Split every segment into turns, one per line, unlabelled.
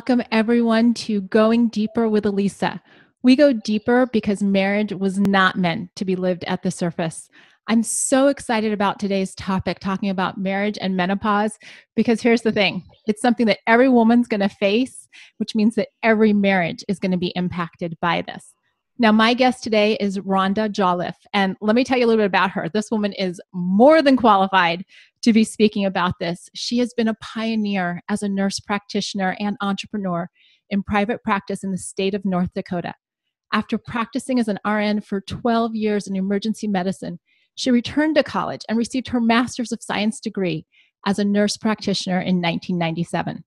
welcome everyone to Going Deeper with Elisa. We go deeper because marriage was not meant to be lived at the surface. I'm so excited about today's topic, talking about marriage and menopause, because here's the thing. It's something that every woman's going to face, which means that every marriage is going to be impacted by this. Now, my guest today is Rhonda Jolliffe, and let me tell you a little bit about her. This woman is more than qualified to be speaking about this. She has been a pioneer as a nurse practitioner and entrepreneur in private practice in the state of North Dakota. After practicing as an RN for 12 years in emergency medicine, she returned to college and received her Master's of Science degree as a nurse practitioner in 1997.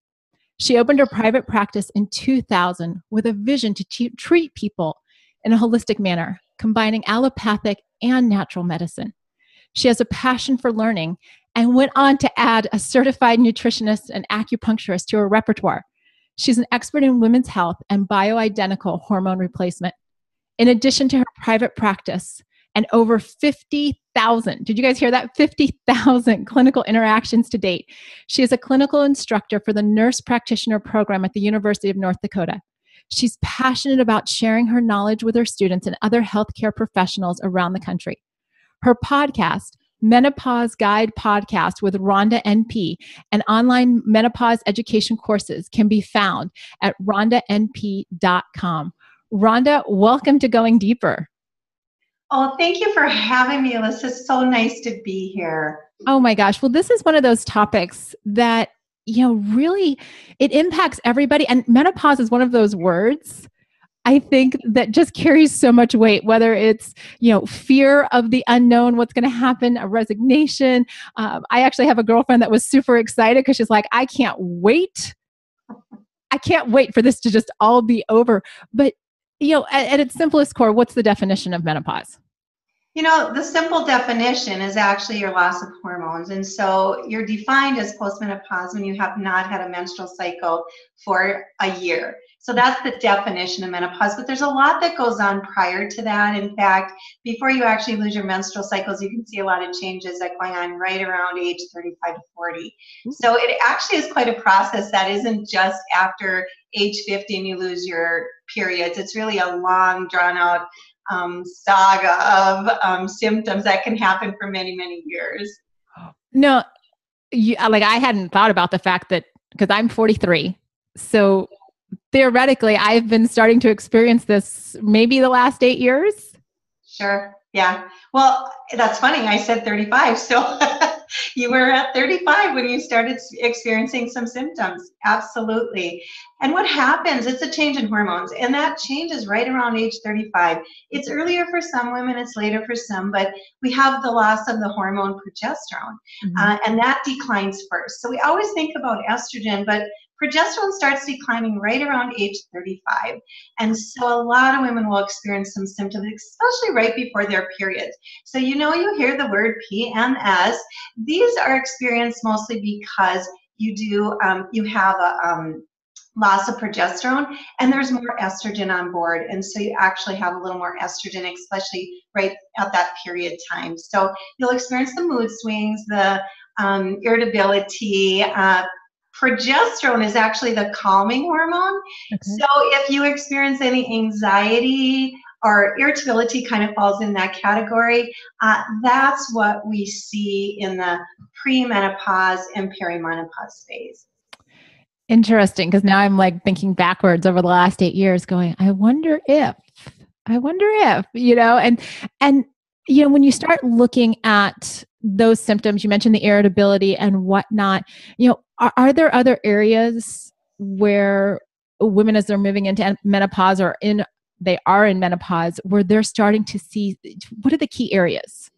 She opened her private practice in 2000 with a vision to treat people in a holistic manner, combining allopathic and natural medicine. She has a passion for learning and went on to add a certified nutritionist and acupuncturist to her repertoire. She's an expert in women's health and bioidentical hormone replacement. In addition to her private practice and over 50,000, did you guys hear that? 50,000 clinical interactions to date. She is a clinical instructor for the nurse practitioner program at the University of North Dakota. She's passionate about sharing her knowledge with her students and other healthcare professionals around the country. Her podcast, Menopause Guide Podcast with Rhonda NP, and online menopause education courses can be found at rhondanp.com. Rhonda, welcome to Going Deeper.
Oh, thank you for having me, Alyssa. It's so nice to be here.
Oh my gosh. Well, this is one of those topics that really, it impacts everybody. And menopause is one of those words, I think, that just carries so much weight, whether it's, fear of the unknown, what's going to happen, a resignation. I actually have a girlfriend that was super excited because she's like, I can't wait. I can't wait for this to just all be over. But, at its simplest core, what's the definition of menopause?
The simple definition is actually your loss of hormones. And so you're defined as postmenopause when you have not had a menstrual cycle for a year. So that's the definition of menopause. But there's a lot that goes on prior to that. In fact, before you actually lose your menstrual cycles, you can see a lot of changes that going on right around age 35 to 40. So it actually is quite a process that isn't just after age 50 and you lose your periods. It's really a long, drawn out saga of symptoms that can happen for many, many years.
No, I hadn't thought about the fact that, because I'm 43, so theoretically I've been starting to experience this maybe the last 8 years.
Sure. Yeah. Well, that's funny. I said 35. So you were at 35 when you started experiencing some symptoms. Absolutely. And what happens, it's a change in hormones, and that change is right around age 35. It's earlier for some women, it's later for some, but we have the loss of the hormone progesterone, and that declines first. So we always think about estrogen, but progesterone starts declining right around age 35. And so a lot of women will experience some symptoms, especially right before their periods. So you hear the word PMS. These are experienced mostly because you have a loss of progesterone and there's more estrogen on board. And so you actually have a little more estrogen, especially right at that period time. So you'll experience the mood swings, the irritability. Progesterone is actually the calming hormone. Okay. So if you experience any anxiety or irritability, kind of falls in that category. That's what we see in the premenopause and perimenopause phase.
Interesting, because now I'm thinking backwards over the last 8 years, going, I wonder if, and when you start looking at those symptoms, you mentioned the irritability and whatnot, are there other areas where women, as they're moving into menopause they are in menopause, where they're starting to see, what are the key areas?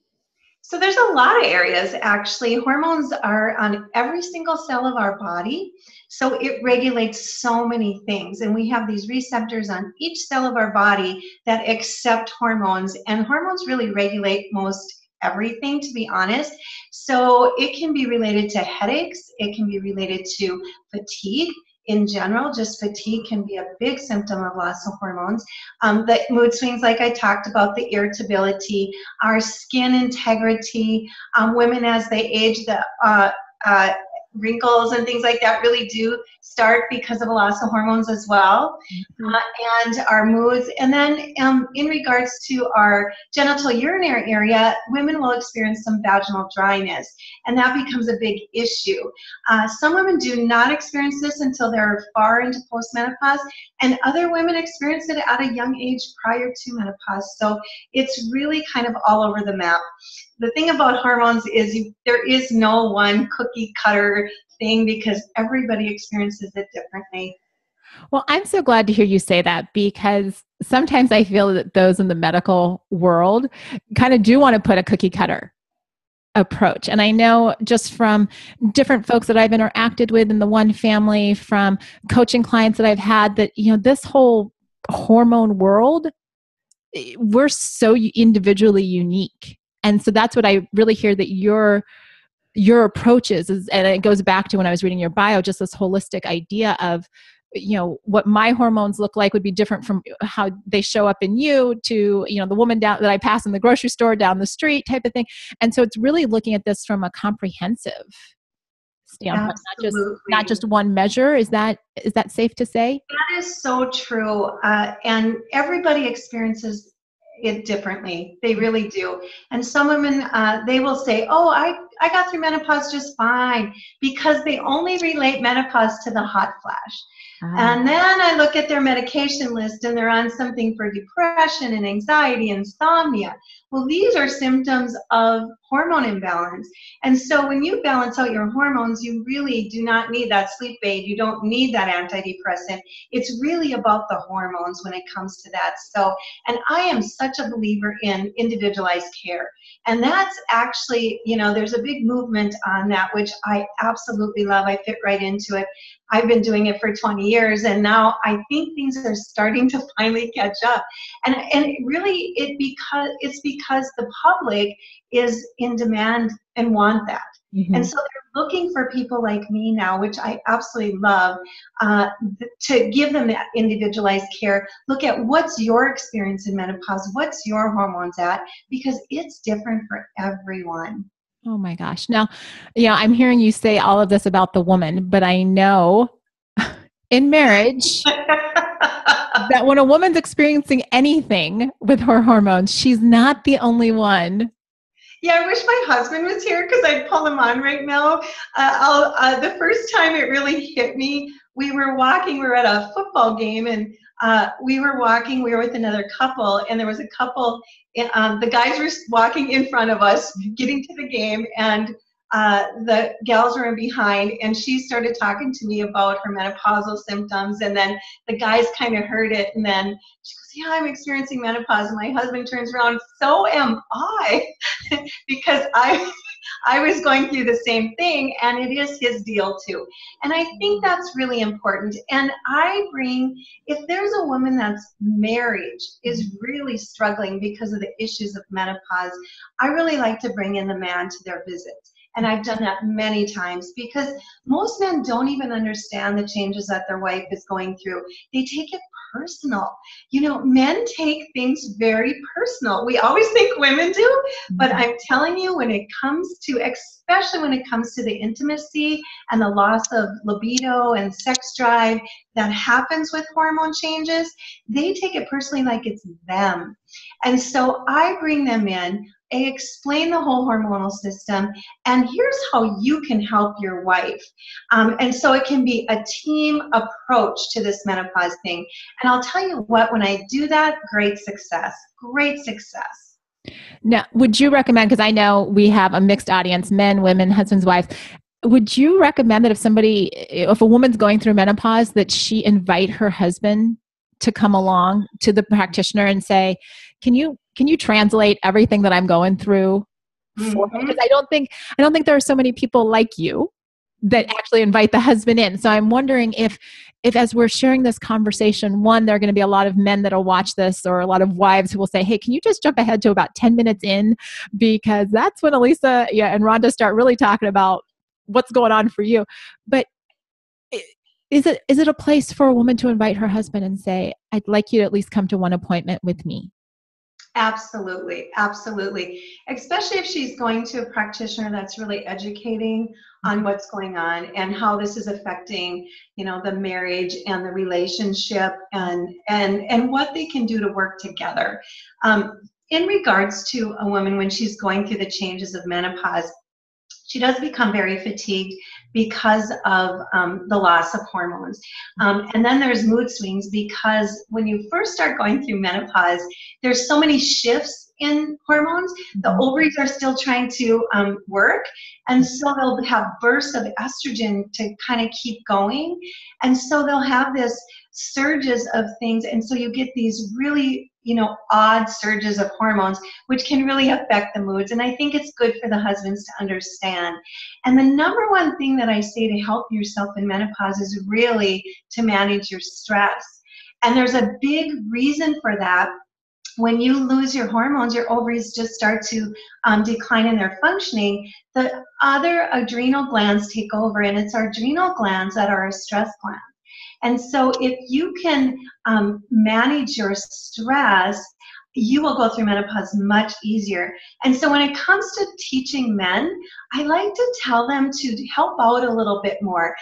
So there's a lot of areas, actually. Hormones are on every single cell of our body. So it regulates so many things. And we have these receptors on each cell of our body that accept hormones. And hormones really regulate most everything, to be honest. So it can be related to headaches. It can be related to fatigue. In general, just fatigue can be a big symptom of loss of hormones. The mood swings, like I talked about, the irritability, our skin integrity. Women, as they age, the wrinkles and things like that really do start because of a loss of hormones as well,
Mm-hmm.
and our moods. And then in regards to our genital urinary area, women will experience some vaginal dryness, and that becomes a big issue. Some women do not experience this until they're far into postmenopause, and other women experience it at a young age prior to menopause. So it's really kind of all over the map. The thing about hormones is there is no one cookie cutter thing because everybody experiences it differently.
Well, I'm so glad to hear you say that, because sometimes I feel that those in the medical world kind of do want to put a cookie cutter approach. And I know just from different folks that I've interacted with in the one family, from coaching clients that I've had, that, this whole hormone world, we're so individually unique. And so that's what I really hear that your approach is, and it goes back to when I was reading your bio, just this holistic idea of, what my hormones look like would be different from how they show up in you, to, the woman down that I pass in the grocery store down the street type of thing. And so it's really looking at this from a comprehensive standpoint, not
Absolutely.
just one measure. Is that safe to say?
That is so true. And everybody experiences it differently. They really do. And some women, they will say, oh, I got through menopause just fine, because they only relate menopause to the hot flash.
Ah.
And then I look at their medication list and they're on something for depression and anxiety, insomnia. Well, these are symptoms of hormone imbalance. And so when you balance out your hormones, you really do not need that sleep aid. You don't need that antidepressant. It's really about the hormones when it comes to that. So, and I am such a believer in individualized care. And that's actually, there's a big movement on that, which I absolutely love. I fit right into it. I've been doing it for 20 years, and now I think things are starting to finally catch up. And really, it's because the public is in demand and want that.
Mm-hmm.
And so they're looking for people like me now, which I absolutely love, to give them that individualized care. Look at what's your experience in menopause, what's your hormones at, because it's different for everyone.
Oh my gosh. Now, I'm hearing you say all of this about the woman, but I know in marriage that when a woman's experiencing anything with her hormones, she's not the only one.
Yeah, I wish my husband was here because I'd pull him on right now. The first time it really hit me, we were at a football game, and we were with another couple, and there was a couple, the guys were walking in front of us, getting to the game, and the gals were in behind, and she started talking to me about her menopausal symptoms, and then the guys kind of heard it, and then she goes, yeah, I'm experiencing menopause, and my husband turns around, so am I, because I was going through the same thing, and it is his deal too. And I think that's really important. And if there's a woman that's marriage is really struggling because of the issues of menopause, I really like to bring in the man to their visits. And I've done that many times, because most men don't even understand the changes that their wife is going through. They take it personal. Men take things very personal. We always think women do, but I'm telling you, especially when it comes to the intimacy and the loss of libido and sex drive that happens with hormone changes, they take it personally, like it's them. And so I bring them in, I explain the whole hormonal system, and here's how you can help your wife. And so it can be a team approach to this menopause thing. And I'll tell you what, when I do that, great success.
Now, would you recommend, because I know we have a mixed audience, men, women, husbands, wives, would you recommend that if a woman's going through menopause, that she invite her husband to come along to the practitioner and say, can you translate everything that I'm going through for me? Because I don't think there are so many people like you that actually invite the husband in. So I'm wondering if as we're sharing this conversation, one, there are going to be a lot of men that'll watch this, or a lot of wives who will say, hey, can you just jump ahead to about 10 minutes in? Because that's when Elisa and Rhonda start really talking about what's going on for you. But is it a place for a woman to invite her husband and say, I'd like you to at least come to one appointment with me?
Absolutely, absolutely. Especially if she's going to a practitioner that's really educating on what's going on and how this is affecting, the marriage and the relationship and what they can do to work together. In regards to a woman when she's going through the changes of menopause, she does become very fatigued because of the loss of hormones. And then there's mood swings because when you first start going through menopause, there's so many shifts in hormones. The ovaries are still trying to work, and so they'll have bursts of estrogen to kind of keep going. And so they'll have this surges of things, and so you get these really odd surges of hormones, which can really affect the moods. And I think it's good for the husbands to understand. And the number one thing that I say to help yourself in menopause is really to manage your stress. And there's a big reason for that. When you lose your hormones, your ovaries just start to decline in their functioning. The other adrenal glands take over, and it's our adrenal glands that are our stress glands. And so if you can manage your stress, you will go through menopause much easier. And so when it comes to teaching men, I like to tell them to help out a little bit more.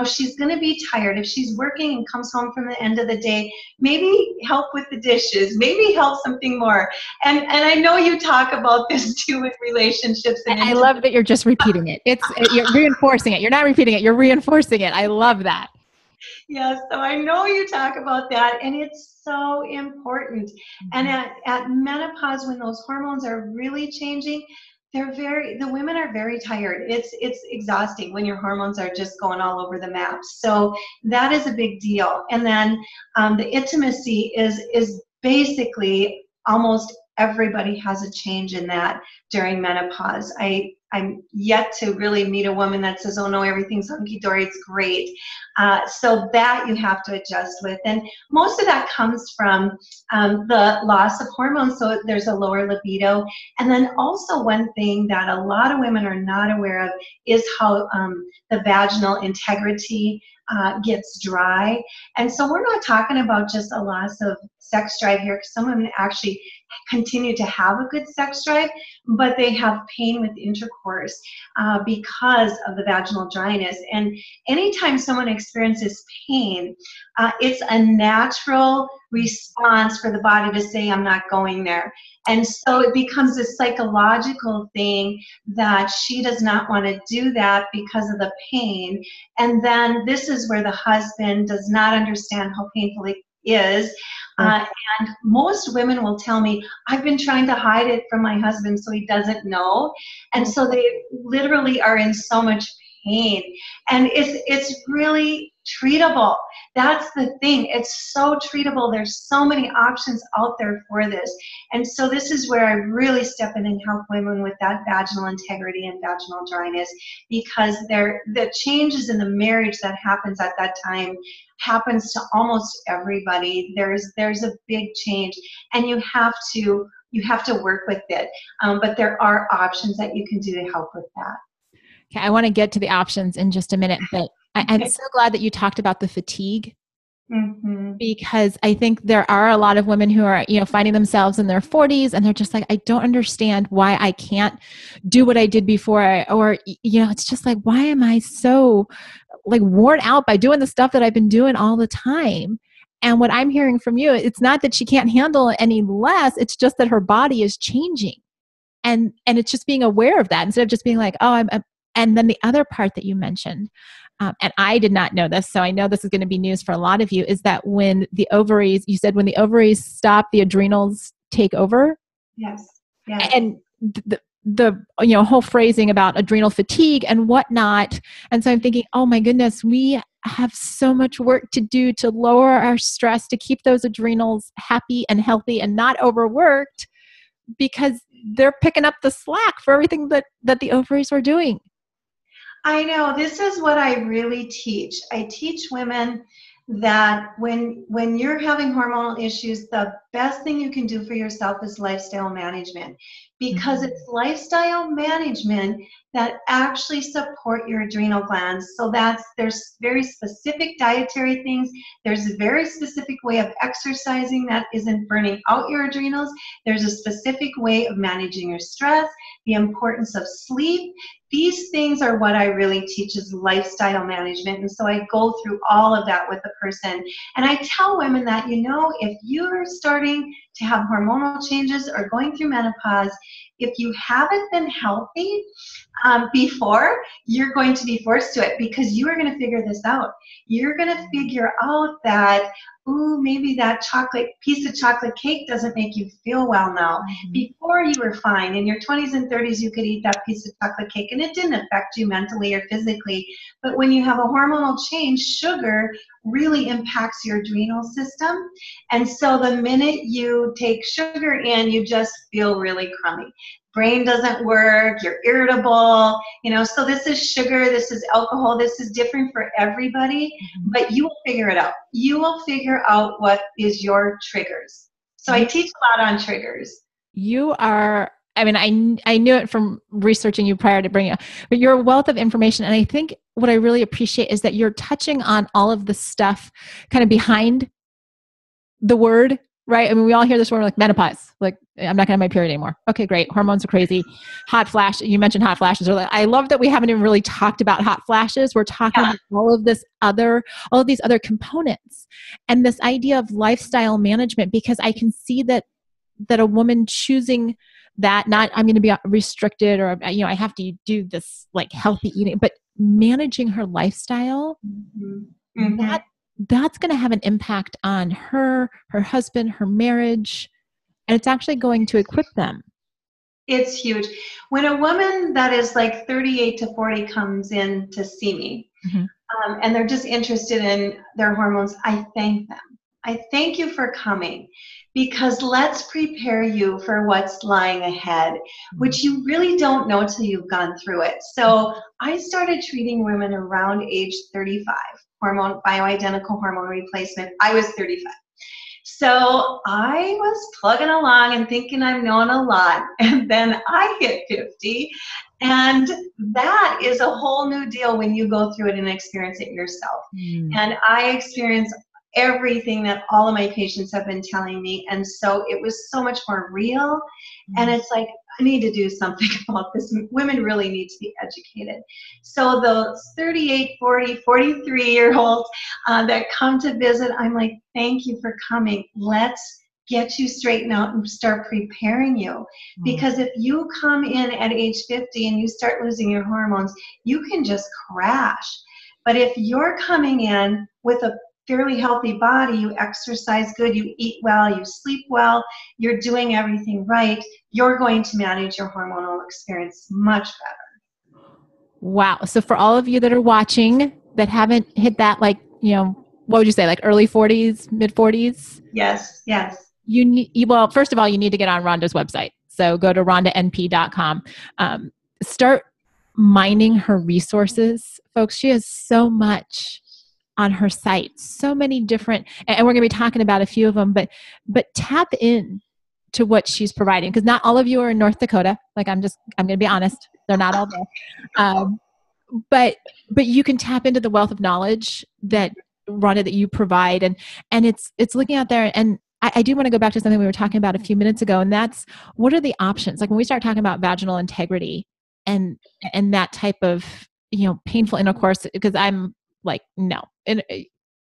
She's going to be tired. If she's working and comes home from the end of the day, maybe help with the dishes, maybe help something more. And I know you talk about this too with relationships. And
I love that you're just repeating it. You're reinforcing it. You're not repeating it. You're reinforcing it. I love that.
Yes, so I know you talk about that, and it's so important. And at menopause, when those hormones are really changing, the women are very tired. It's exhausting when your hormones are just going all over the map. So that is a big deal. And then the intimacy is basically almost everybody has a change in that during menopause. I'm yet to really meet a woman that says, oh no, everything's hunky-dory, it's great. So that you have to adjust with. And most of that comes from the loss of hormones, so there's a lower libido. And then also one thing that a lot of women are not aware of is how the vaginal integrity gets dry. And so we're not talking about just a loss of sex drive here, because some women actually continue to have a good sex drive, but they have pain with intercourse because of the vaginal dryness. And anytime someone experiences pain, it's a natural response for the body to say, I'm not going there. And so it becomes a psychological thing that she does not want to do that because of the pain. And then this is where the husband does not understand how painful it is. And most women will tell me, I've been trying to hide it from my husband so he doesn't know. And so they literally are in so much pain. And it's really treatable. That's the thing. It's so treatable. There's so many options out there for this. And so this is where I really step in and help women with that vaginal integrity and vaginal dryness, because the changes in the marriage that happens at that time happens to almost everybody. There's a big change, and you have to work with it. But there are options that you can do to help with that.
Okay, I want to get to the options in just a minute, but I'm so glad that you talked about the fatigue. Because I think there are a lot of women who are, finding themselves in their 40s and they're just like, I don't understand why I can't do what I did before. Or, it's just like, why am I so worn out by doing the stuff that I've been doing all the time? And what I'm hearing from you, it's not that she can't handle it any less. It's just that her body is changing. And it's just being aware of that instead of just being like, oh, and then the other part that you mentioned, and I did not know this, so I know this is going to be news for a lot of you, is that when the ovaries stop, the adrenals take over.
Yes.
And the whole phrasing about adrenal fatigue and whatnot. And so I'm thinking, oh my goodness, we have so much work to do to lower our stress, to keep those adrenals happy and healthy and not overworked, because they're picking up the slack for everything that the ovaries are doing.
I know. This is what I really teach. I teach women that when you're having hormonal issues, the best thing you can do for yourself is lifestyle management, because it's lifestyle management that actually support your adrenal glands. So there's very specific dietary things. There's a very specific way of exercising that isn't burning out your adrenals. There's a specific way of managing your stress, the importance of sleep. These things are what I really teach is lifestyle management. And so I go through all of that with the person. And I tell women that, if you're starting to have hormonal changes or going through menopause, if you haven't been healthy before, you're going to be forced to it, because you are going to figure this out. You're going to figure out that, ooh, maybe that piece of chocolate cake doesn't make you feel well now. Before, you were fine. In your 20s and 30s, you could eat that piece of chocolate cake and it didn't affect you mentally or physically. But when you have a hormonal change, sugar really impacts your adrenal system. And so the minute you take sugar in, you just feel really crummy. Brain doesn't work, you're irritable, so this is sugar, this is alcohol, this is different for everybody, but you will figure it out. You will figure out what is your triggers. So I teach a lot on triggers.
You are, I knew it from researching you prior to bringing it, but you're a wealth of information. And I think what I really appreciate is that you're touching on all of the stuff kind of behind the word, right? We all hear this word like menopause, like I'm not going to have my period anymore. Okay, great. Hormones are crazy. Hot flash. You mentioned hot flashes. I love that we haven't even really talked about hot flashes. We're talking about all of these other components, and this idea of lifestyle management, because I can see that a woman choosing that, not I'm going to be restricted or, I have to do this like healthy eating, but managing her lifestyle, that's going to have an impact on her husband, her marriage, and it's actually going to equip them.
It's huge. When a woman that is like 38 to 40 comes in to see me, and they're just interested in their hormones, I thank them. I thank you for coming, because let's prepare you for what's lying ahead, which you really don't know till you've gone through it. So I started treating women around age 35, bioidentical hormone replacement. I was 35. So I was plugging along and thinking I'm knowing a lot. And then I hit 50. And that is a whole new deal when you go through it and experience it yourself. And I experienced everything that all of my patients have been telling me. And so it was so much more real. And it's like, I need to do something about this. Women really need to be educated. So those 38, 40, 43-year-olds that come to visit, I'm like, thank you for coming. Let's get you straightened out and start preparing you. Because if you come in at age 50 and you start losing your hormones, you can just crash. But if you're coming in with a fairly healthy body, you exercise good, you eat well, you sleep well, you're doing everything right, you're going to manage your hormonal experience much better.
Wow. So for all of you that are watching that haven't hit that, like, what would you say, like early 40s, mid 40s?
Yes.
Well, first of all, you need to get on Rhonda's website. So go to rhondanp.com. Start mining her resources. Folks, she has so much on her site, so many different, and we're going to be talking about a few of them, but tap in to what she's providing, because not all of you are in North Dakota. Like I'm going to be honest, they're not all there. But you can tap into the wealth of knowledge that Rhonda, that you provide, and it's looking out there. And I do want to go back to something we were talking about a few minutes ago, and that's, what are the options? Like when we start talking about vaginal integrity and that type of painful intercourse, because I'm like, no. And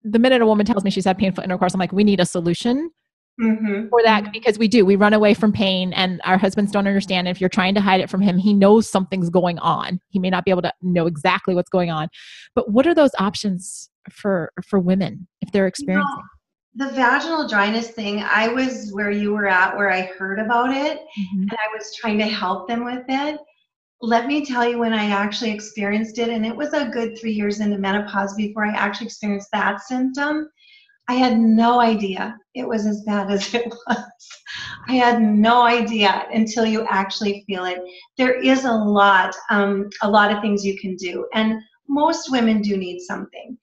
the minute a woman tells me she's had painful intercourse, I'm like, we need a solution for that, because we run away from pain, and our husbands don't understand. If you're trying to hide it from him, he knows something's going on. He may not be able to know exactly what's going on, but what are those options for women if they're experiencing?
The vaginal dryness thing, I was where you were at, where I heard about it, and I was trying to help them with it. Let me tell you, when I actually experienced it, and it was a good 3 years into menopause before I actually experienced that symptom, I had no idea it was as bad as it was. I had no idea until you actually feel it. There is a lot of things you can do. And most women do need something.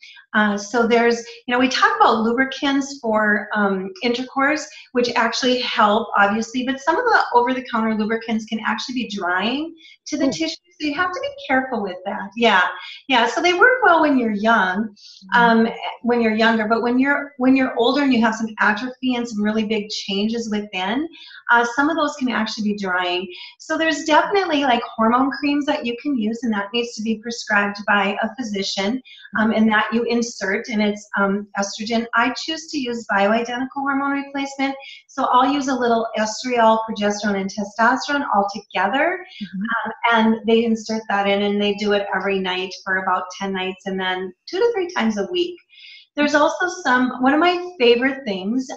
So there's, we talk about lubricants for intercourse, which actually help, obviously, but some of the over-the-counter lubricants can actually be drying to the tissue, so you have to be careful with that. Yeah, yeah. So they work well when you're young, when you're younger, but when you're older and you have some atrophy and some really big changes within, some of those can actually be drying. So there's definitely like hormone creams that you can use, and that needs to be prescribed by a physician, and that you insert, and it's estrogen. I choose to use bioidentical hormone replacement, so I'll use a little estriol, progesterone, and testosterone all together, and they insert that in, and they do it every night for about 10 nights, and then 2 to 3 times a week. There's also one of my favorite things,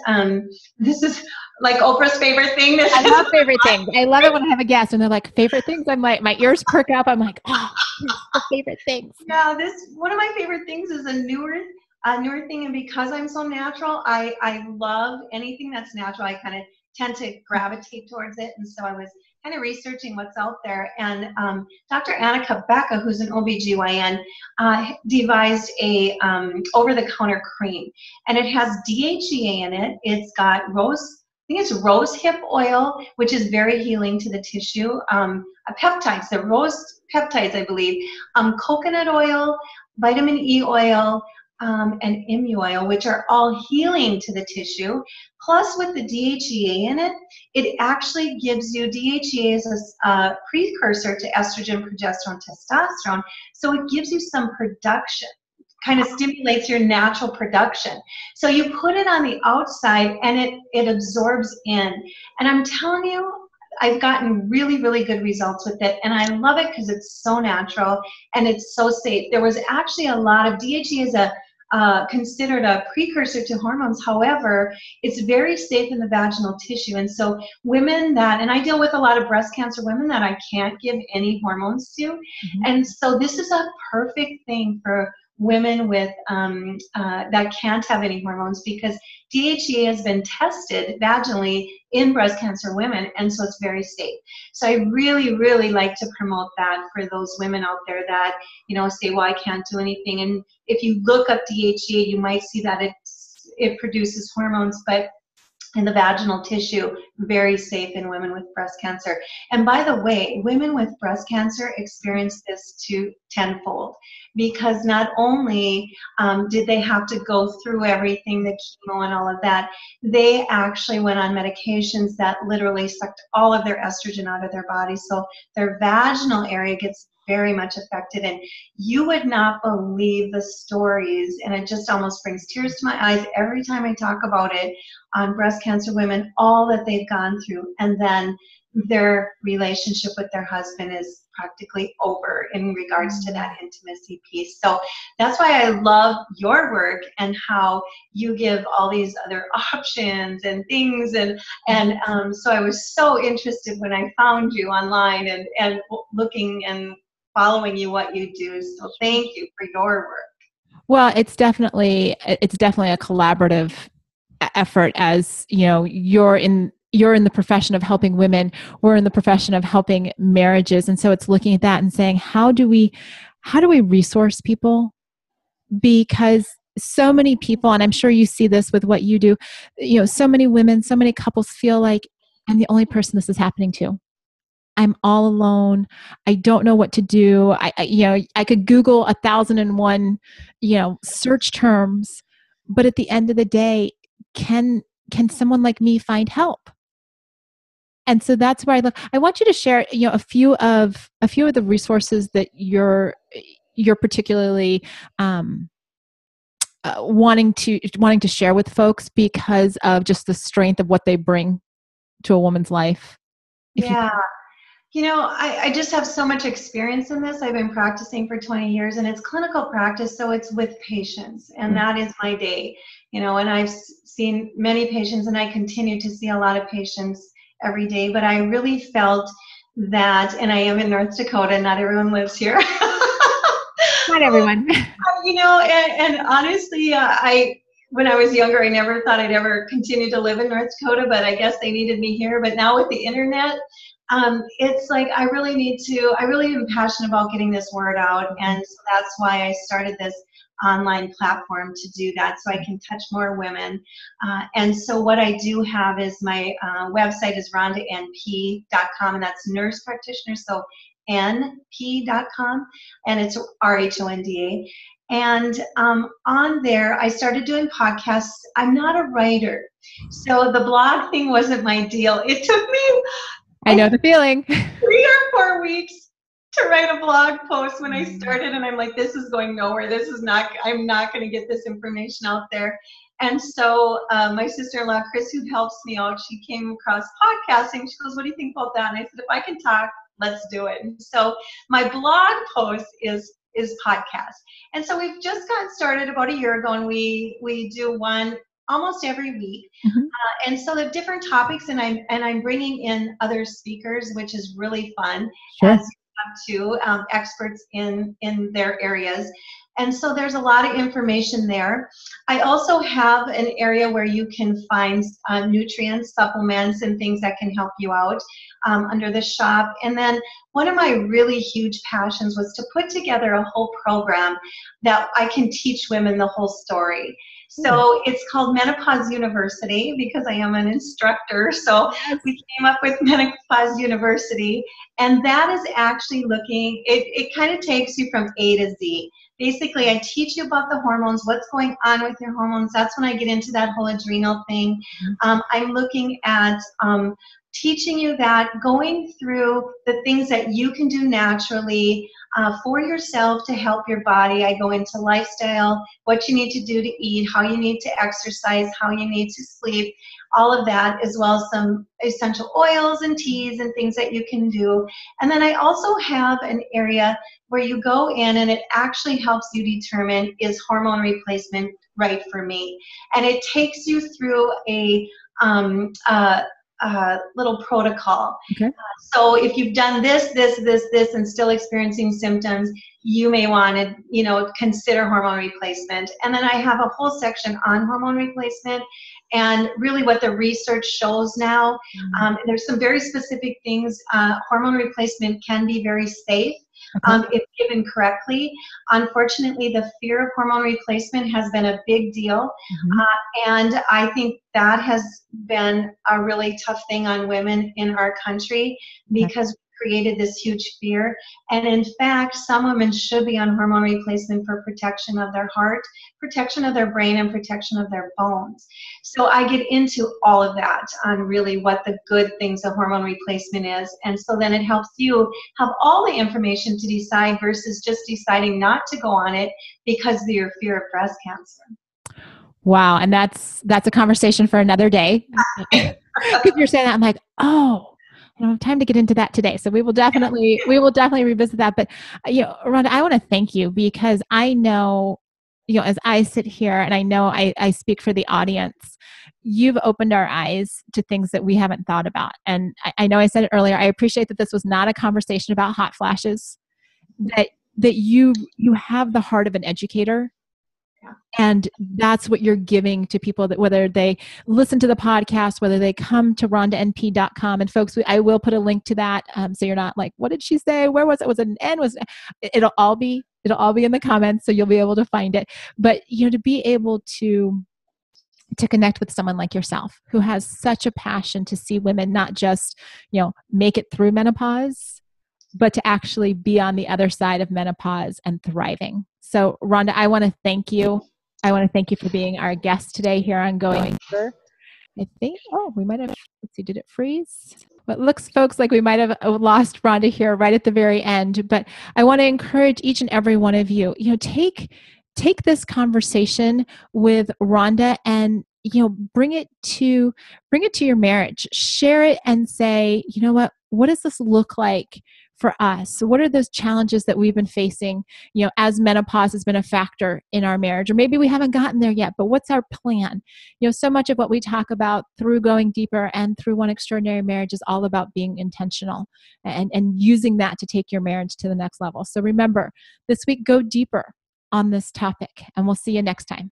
this is like Oprah's favorite thing.
I love favorite things. I love it when I have a guest and they're like, favorite things. I'm like, my ears perk up. I'm like, oh, the favorite things.
Yeah, one of my favorite things is a newer thing, and because I'm so natural, I love anything that's natural. I kind of tend to gravitate towards it, and so I was kind of researching what's out there, and Dr. Annika Becca, who's an OBGYN, devised a over-the-counter cream, and it has DHEA in it. It's got rose hip oil, which is very healing to the tissue, peptides, the rose peptides, I believe, coconut oil, vitamin E oil, and IMU oil, which are all healing to the tissue. Plus, with the DHEA in it, it actually gives you, DHEA is a precursor to estrogen, progesterone, testosterone, so it gives you some production, kind of stimulates your natural production. So you put it on the outside and it absorbs in. And I'm telling you, I've gotten really, really good results with it, and I love it because it's so natural and it's so safe. There was actually a lot of DHEA is considered a precursor to hormones. However, it's very safe in the vaginal tissue. And so women and I deal with a lot of breast cancer women that I can't give any hormones to. And so this is a perfect thing for women with that can't have any hormones, because DHEA has been tested vaginally in breast cancer women, and so it's very safe. So I really, really like to promote that for those women out there that, say, well, I can't do anything. And if you look up DHEA, you might see that it produces hormones, but in the vaginal tissue, very safe in women with breast cancer. And by the way, women with breast cancer experience this tenfold, because not only did they have to go through everything, the chemo and all of that, they actually went on medications that literally sucked all of their estrogen out of their body. So their vaginal area gets very much affected, and you would not believe the stories, and it just almost brings tears to my eyes every time I talk about it, on breast cancer women, all that they've gone through, and then their relationship with their husband is practically over in regards to that intimacy piece. So that's why I love your work and how you give all these other options and things, and so I was so interested when I found you online and looking and following you, what you do. So thank you for your work.
Well, it's definitely a collaborative effort. As you're in the profession of helping women, we're in the profession of helping marriages, and so it's looking at that and saying, how do we resource people? Because so many people, and I'm sure you see this with what you do, so many women, so many couples feel like, I'm the only person this is happening to. I'm all alone. I don't know what to do. I could Google 1,001, search terms, but at the end of the day, can someone like me find help? And so that's where I want you to share, a few of the resources that you're particularly wanting to share with folks because of just the strength of what they bring to a woman's life.
Yeah. I just have so much experience in this. I've been practicing for 20 years, and it's clinical practice, so it's with patients, and that is my day, and I've seen many patients, and I continue to see a lot of patients every day, but I really felt that, and I am in North Dakota, not everyone lives here.
Not everyone.
And honestly, when I was younger, I never thought I'd ever continue to live in North Dakota, but I guess they needed me here. But now with the internet, It's like I really am passionate about getting this word out, and so that's why I started this online platform to do that, so I can touch more women. And so what I do have is my website is rhondanp.com, and that's nurse practitioner, so np.com, and it's RHONDA. And on there, I started doing podcasts. I'm not a writer, so the blog thing wasn't my deal. It took me,
I know the feeling.
3 or 4 weeks to write a blog post when I started, and I'm like, this is going nowhere. I'm not going to get this information out there. And so my sister-in-law, Chris, who helps me out, she came across podcasting. She goes, what do you think about that? And I said, if I can talk, let's do it. And so my blog post is podcast. And so we've just gotten started about a year ago, and we do one almost every week.
Mm-hmm.
And so the different topics, and I'm bringing in other speakers, which is really fun.
Sure.
As you have to experts in their areas. And so there's a lot of information there. I also have an area where you can find nutrients, supplements, and things that can help you out under the shop. And then one of my really huge passions was to put together a whole program that I can teach women the whole story. So it's called Menopause University because I am an instructor. So we came up with Menopause University, and that is actually it kind of takes you from A to Z. Basically, I teach you about the hormones, what's going on with your hormones. That's when I get into that whole adrenal thing. I'm looking at teaching you that, going through the things that you can do naturally for yourself to help your body. I go into lifestyle, what you need to do to eat, how you need to exercise, how you need to sleep, all of that, as well as some essential oils and teas and things that you can do. And then I also have an area where you go in and it actually helps you determine, is hormone replacement right for me? And it takes you through a little protocol.
Okay.
So if you've done this, and still experiencing symptoms, you may want to, consider hormone replacement. And then I have a whole section on hormone replacement and really what the research shows now. There's some very specific things. Hormone replacement can be very safe. If given correctly. Unfortunately, the fear of hormone replacement has been a big deal. And I think that has been a really tough thing on women in our country because we created this huge fear. And in fact, some women should be on hormone replacement for protection of their heart, protection of their brain, and protection of their bones. So I get into all of that on really what the good things of hormone replacement is. And so then it helps you have all the information to decide versus just deciding not to go on it because of your fear of breast cancer.
Wow. And that's a conversation for another day. Because you're saying that, I'm like, oh, I don't have time to get into that today. So we will definitely revisit that. But, Rhonda, I want to thank you because I know, as I sit here and I know I speak for the audience, you've opened our eyes to things that we haven't thought about. And I know I said it earlier, I appreciate that this was not a conversation about hot flashes, that you have the heart of an educator. And that's what you're giving to people, that whether they listen to the podcast, whether they come to rhondanp.com. And folks, I will put a link to that. So you're not like, what did she say? Where was it? Was it an N? It'll all be in the comments. So you'll be able to find it. But, to be able to connect with someone like yourself who has such a passion to see women not just, make it through menopause, but to actually be on the other side of menopause and thriving. So Rhonda, I want to thank you. I want to thank you for being our guest today here on Going Deeper. I think, we might have, let's see, did it freeze? But it looks, folks, like we might have lost Rhonda here right at the very end. But I want to encourage each and every one of you, take this conversation with Rhonda and, bring it to your marriage. Share it and say, what does this look like for us? So what are those challenges that we've been facing, as menopause has been a factor in our marriage? Or maybe we haven't gotten there yet, but what's our plan? So much of what we talk about through Going Deeper and through One Extraordinary Marriage is all about being intentional and using that to take your marriage to the next level. So remember, this week, go deeper on this topic, and we'll see you next time.